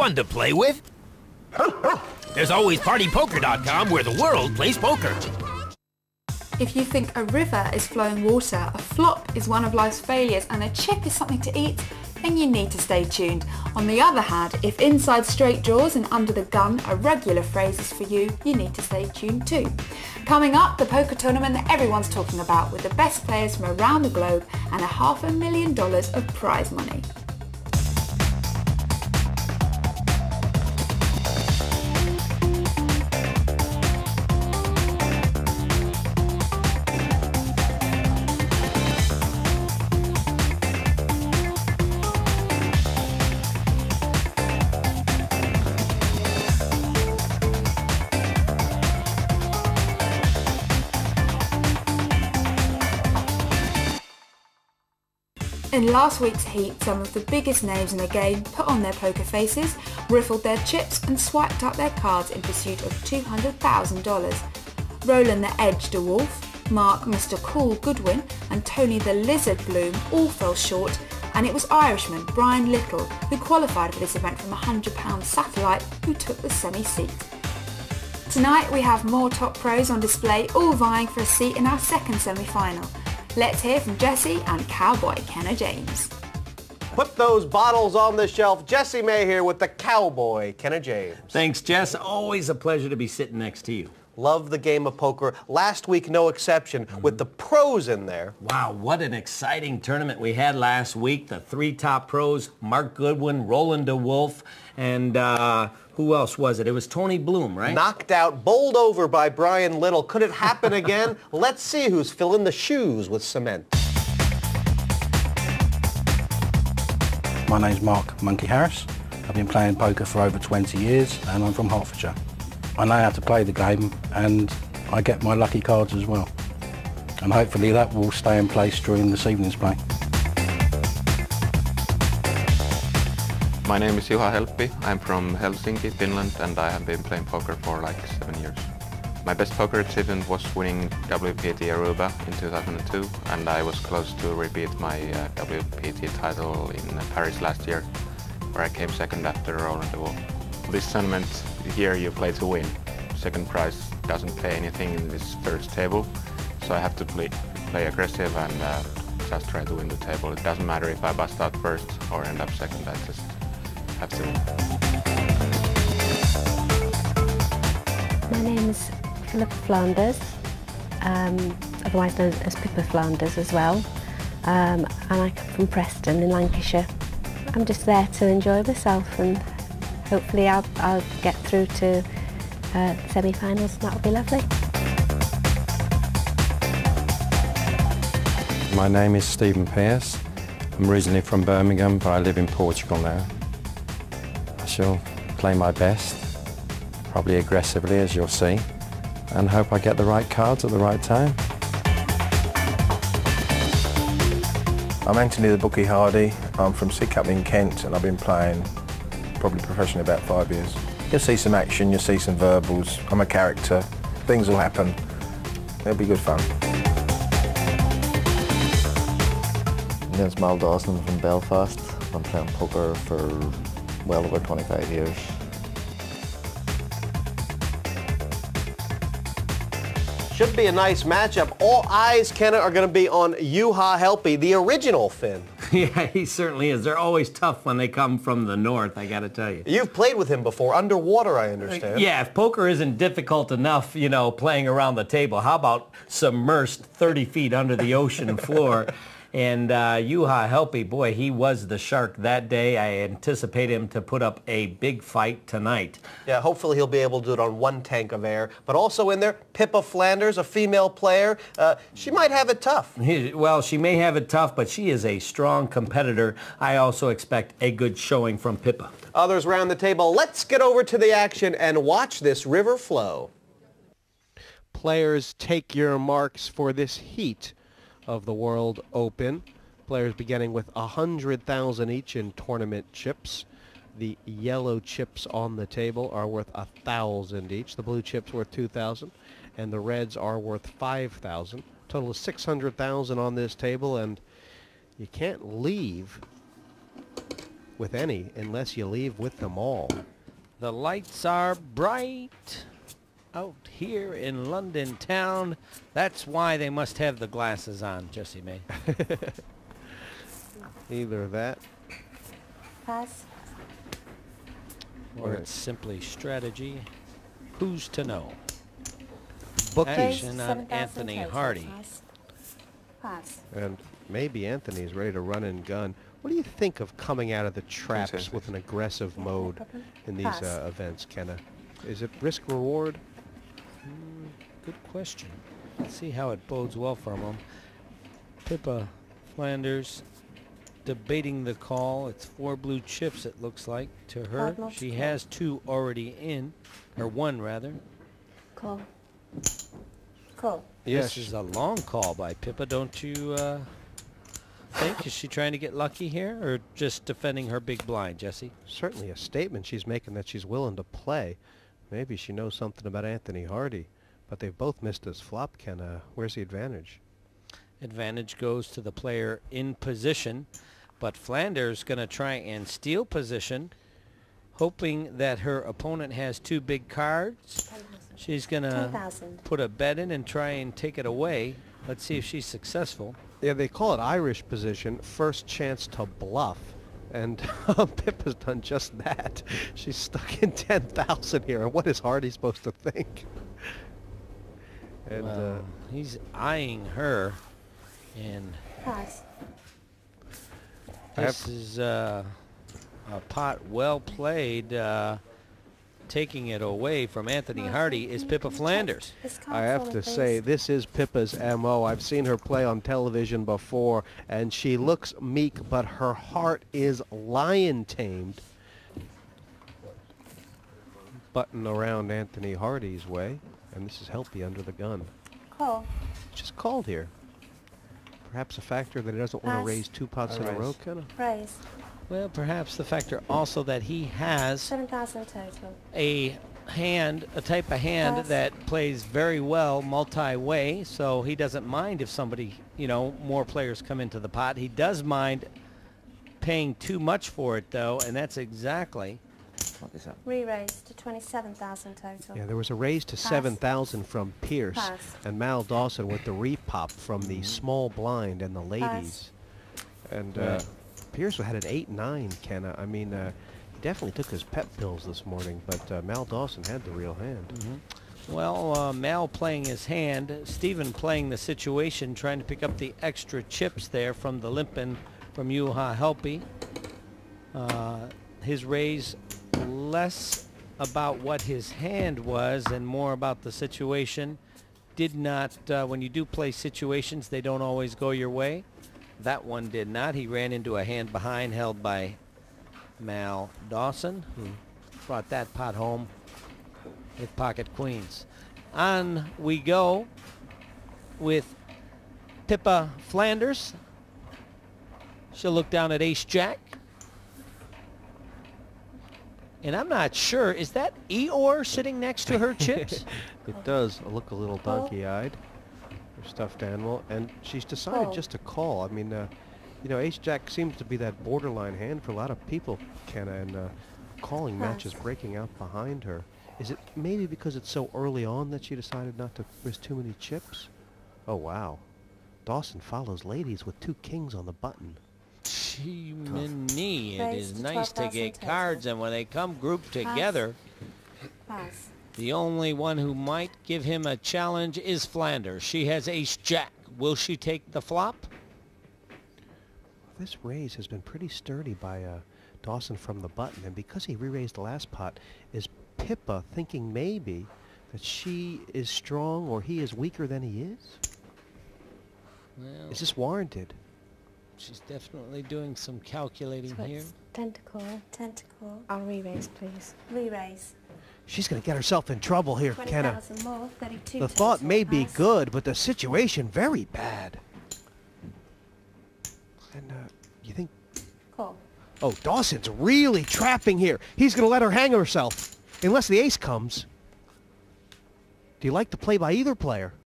one to play with. There's always PartyPoker.com where the world plays poker. If you think a river is flowing water, a flop is one of life's failures, and a chip is something to eat, then you need to stay tuned. On the other hand, if inside straight draws and under the gun are regular phrases for you, you need to stay tuned too. Coming up, the poker tournament that everyone's talking about, with the best players from around the globe and $500,000 of prize money. In last week's heat, some of the biggest names in the game put on their poker faces, riffled their chips and swiped up their cards in pursuit of $200,000. Roland the Edge de Wolf, Mark Mr. Cool Goodwin and Tony the Lizard Bloom all fell short, and it was Irishman Brian Little who qualified for this event from £100 Satellite who took the semi-seat. Tonight we have more top pros on display, all vying for a seat in our second semi-final. Let's hear from Jesse and Cowboy Kenna James. Put those bottles on the shelf. Jesse May here with the Cowboy Kenna James. Thanks, Jess. Always a pleasure to be sitting next to you. Love the game of poker. Last week, no exception, with the pros in there. Wow, what an exciting tournament we had last week. The three top pros, Mark Goodwin, Roland de Wolf, and who else was it? It was Tony Bloom, right? Knocked out, bowled over by Brian Little. Could it happen again? Let's see who's filling the shoes with cement. My name's Mark Monkey Harris. I've been playing poker for over 20 years and I'm from Hertfordshire. I know how to play the game and I get my lucky cards as well. And hopefully that will stay in place during this evening's play. My name is Juha Helppi. I'm from Helsinki, Finland, and I have been playing poker for like 7 years. My best poker achievement was winning WPT Aruba in 2002, and I was close to repeat my WPT title in Paris last year, where I came second after Roland de Wolf. This tournament here you play to win. Second prize doesn't pay anything in this first table, so I have to play aggressive and just try to win the table. It doesn't matter if I bust out first or end up second, I just have to win. My name is Philippa Flanders, otherwise known as Pippa Flanders as well, and I come from Preston in Lancashire. I'm just there to enjoy myself and hopefully I'll get through to semi-finals and that'll be lovely. My name is Stephen Pearce. I'm originally from Birmingham, but I live in Portugal now. I shall play my best, probably aggressively as you'll see, and hope I get the right cards at the right time. I'm Anthony the Bookie Hardy. I'm from Sidcup in Kent and I've been playing probably professionally about 5 years. You'll see some action, you'll see some verbals. I'm a character, things will happen. It'll be good fun. My name's Mal Dawson from Belfast. I've been playing poker for well over 25 years. Should be a nice matchup. All eyes, Kenna, are going to be on Juha Helppi, the original Finn. Yeah, he certainly is. They're always tough when they come from the north, I gotta tell you. You've played with him before, underwater, I understand. Yeah, if poker isn't difficult enough, you know, playing around the table, how about submersed 30 feet under the ocean floor? And Juha Helppi, boy, he was the shark that day. I anticipate him to put up a big fight tonight. Yeah, hopefully he'll be able to do it on one tank of air. But also in there, Pippa Flanders, a female player. She might have it tough. Well, she may have it tough, but she is a strong competitor. I also expect a good showing from Pippa. Others around the table, let's get over to the action and watch this river flow. Players, take your marks for this heat of the World Open. Players beginning with 100,000 each in tournament chips. The yellow chips on the table are worth 1,000 each. The blue chips worth 2,000, and the reds are worth 5,000. Total of 600,000 on this table, and you can't leave with any unless you leave with them all. The lights are bright out here in London town. That's why they must have the glasses on, Jessie May. Either that. Pass. Or it's simply strategy. Who's to know? Bookies. Action on Anthony Hardy. Pass. And maybe Anthony's ready to run and gun. What do you think of coming out of the traps with an aggressive mode in these events, Kenna? Is it risk-reward? Good question. Let's see how it bodes well for him. Pippa Flanders debating the call. It's 4 blue chips, it looks like, to her. She has 2 already in, or 1 rather. Call. Call. Yes. This is a long call by Pippa, don't you think? Is she trying to get lucky here, or just defending her big blind, Jessie? Certainly a statement she's making that she's willing to play. Maybe she knows something about Anthony Hardy, but they've both missed his flop, Kenna. Where's the advantage? Advantage goes to the player in position, but Flanders going to try and steal position, hoping that her opponent has 2 big cards. She's going to put a bet in and try and take it away. Let's see if she's successful. Yeah, they call it Irish position, first chance to bluff. And Pippa's done just that. She's stuck in 10,000 here. And what is Hardy supposed to think? And well, he's eyeing her. And this is a pot well played. Taking it away from Anthony Hardy is Pippa Flanders. I have to say, this is Pippa's M.O. I've seen her play on television before, and she looks meek, but her heart is lion-tamed. Button around Anthony Hardy's way, and this is Helpy under the gun. Call. Just called here. Perhaps a factor that he doesn't want to raise 2 pots in a row, Kenna? Raise. Well, perhaps the factor also that he has 7,000 total. A type of hand that plays very well multi-way, so he doesn't mind if somebody, more players come into the pot. He does mind paying too much for it, though, and that's exactly. What is that? Re-raise to 27,000 total. Yeah, there was a raise to 7,000 from Pierce and Mal Dawson with the repop from the small blind and the ladies. And Pierce had an 8-9, Kenna. I mean, he definitely took his pep pills this morning, but Mal Dawson had the real hand. Well, Mal playing his hand, Stephen playing the situation, trying to pick up the extra chips there from the limpin from Juha Helpy. His raise less about what his hand was and more about the situation. Did not, when you do play situations, they don't always go your way. That one did not. He ran into a hand behind held by Mal Dawson, who brought that pot home with pocket queens. On we go with Pippa Flanders. She'll look down at Ace-Jack. And I'm not sure, is that Eeyore sitting next to her chips? It does look a little donkey-eyed. Her stuffed animal. And she's decided just to call. I mean, Ace-Jack seems to be that borderline hand for a lot of people, Kenna, and calling matches breaking out behind her. Is it maybe because it's so early on that she decided not to risk too many chips? Oh, wow. Dawson follows ladies with 2 kings on the button. Gee-mini, it is nice to get cards, and when they come grouped together, the only one who might give him a challenge is Flanders. She has Ace-Jack. Will she take the flop? This raise has been pretty sturdy by Dawson from the button, and because he re-raised the last pot, is Pippa thinking maybe that she is strong or he is weaker than he is? Well, is this warranted? She's definitely doing some calculating here. Tentacle. I'll re-raise, please. Re-raise. She's going to get herself in trouble here, Kenna. 20,000 more, 32 the thought may be good, but the situation very bad. And you think... Call. Oh, Dawson's really trapping here. He's going to let her hang herself, unless the ace comes. Do you like the play by either player?